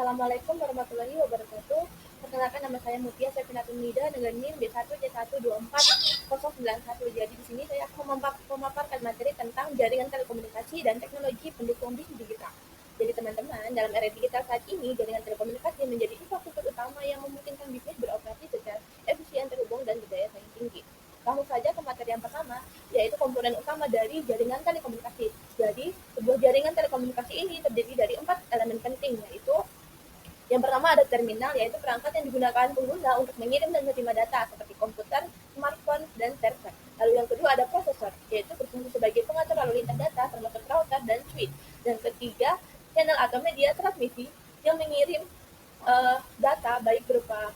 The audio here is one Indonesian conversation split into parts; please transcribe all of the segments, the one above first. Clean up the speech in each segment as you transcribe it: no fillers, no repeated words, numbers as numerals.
Assalamualaikum warahmatullahi wabarakatuh. Perkenalkan nama saya Mutia Sepinatun Nida dengan NIM B1C124091. Jadi di sini saya akan memaparkan materi tentang jaringan telekomunikasi dan teknologi pendukung bisnis digital. Jadi teman-teman, dalam era digital saat ini, jaringan telekomunikasi menjadi infrastruktur utama yang memungkinkan bisnis beroperasi secara efisien, terhubung, dan berdaya saing tinggi. Langsung saja ke materi yang pertama, yaitu komponen utama dari jaringan telekomunikasi. Jadi, sebuah jaringan telekomunikasi ini terdiri dari 4 elemen penting, yaitu yang pertama ada terminal, yaitu perangkat yang digunakan pengguna untuk mengirim dan menerima data seperti komputer, smartphone, dan server. Lalu yang kedua ada prosesor, yaitu berfungsi sebagai pengatur lalu lintas data termasuk router dan switch. Dan ketiga, channel atau media transmisi yang mengirim data baik berupa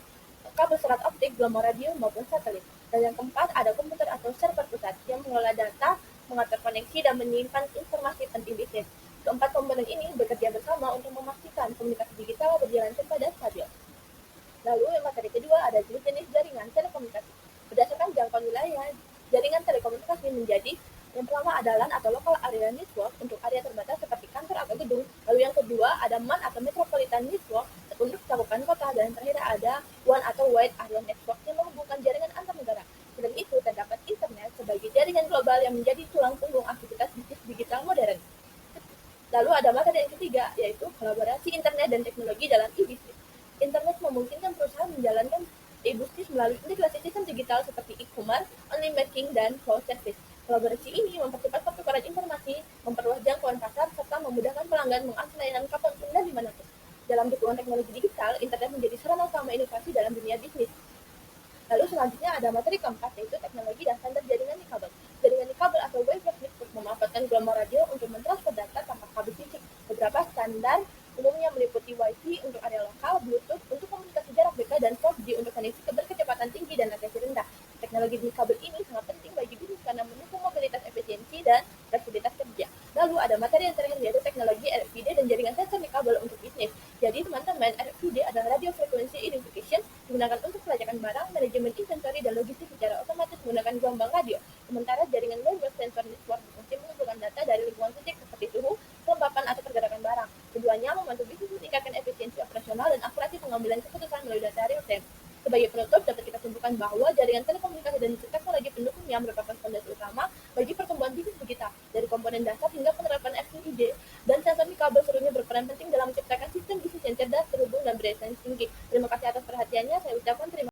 kabel serat optik, gelombang radio, maupun satelit. Dan yang keempat ada komputer atau server pusat yang mengelola data, mengatur koneksi, dan menyimpan informasi penting bisnis. Keempat komponen ini bekerja bersama untuk memastikan komunikasi digital berjalan cepat dan stabil. Lalu yang materi kedua ada jenis-jenis jaringan telekomunikasi. Berdasarkan jangkauan wilayah, jaringan telekomunikasi menjadi yang pertama ada LAN atau local area network untuk area terbatas seperti kantor atau gedung. Lalu yang kedua ada MAN atau metropolitan network untuk cakupan kota, dan terakhir ada WAN atau wide area network yang menghubungkan jaringan antar negara. Selain itu terdapat internet sebagai jaringan global yang menjadi tulang punggung aktivitas bisnis digital modern. Lalu ada materi yang ketiga, yaitu kolaborasi internet dan teknologi dalam e-bisnis. Internet memungkinkan perusahaan menjalankan e-bisnis melalui integrasi sistem digital seperti e-commerce, online banking, dan cloud service. Kolaborasi ini mempercepat pertukaran informasi, memperluas jangkauan pasar, serta memudahkan pelanggan mengakses layanan kapanpun dan dimanapun. Dalam dukungan teknologi digital, internet menjadi sarana utama inovasi dalam dunia bisnis. Lalu selanjutnya ada materi keempat, yaitu teknologi dan standar jaringan nikabel. Jaringan nikabel atau wireless network memanfaatkan gelombang radio untuk mentransfer data tanpa kabel fisik. Beberapa standar umumnya meliputi Wi-Fi untuk area lokal, Bluetooth untuk komunikasi jarak dekat, dan 4G untuk koneksi berkecepatan tinggi dan latensi rendah. Teknologi nikabel ini sangat penting bagi bisnis karena mendukung mobilitas efisiensi dan fleksibilitas kerja. Lalu ada materi yang terakhir, yaitu teknologi RFID dan jaringan sensor nikabel untuk bisnis. Jadi teman-teman, RFID adalah radio frequency identification, digunakan untuk pelacakan barang, manajemen inventory, dan logistik secara otomatis menggunakan gelombang radio. Sementara jaringan wireless sensor network berfungsi mengumpulkan data dari lingkungan fisik seperti suhu, kelembapan, atau pergerakan barang. Keduanya membantu bisnis meningkatkan efisiensi operasional dan akurasi pengambilan keputusan melalui data real time. Sebagai penutup, dapat kita simpulkan bahwa jaringan telekomunikasi dan teknologi pendukungnya merupakan fondasi utama bagi pertumbuhan bisnis digital, dari komponen dasar hingga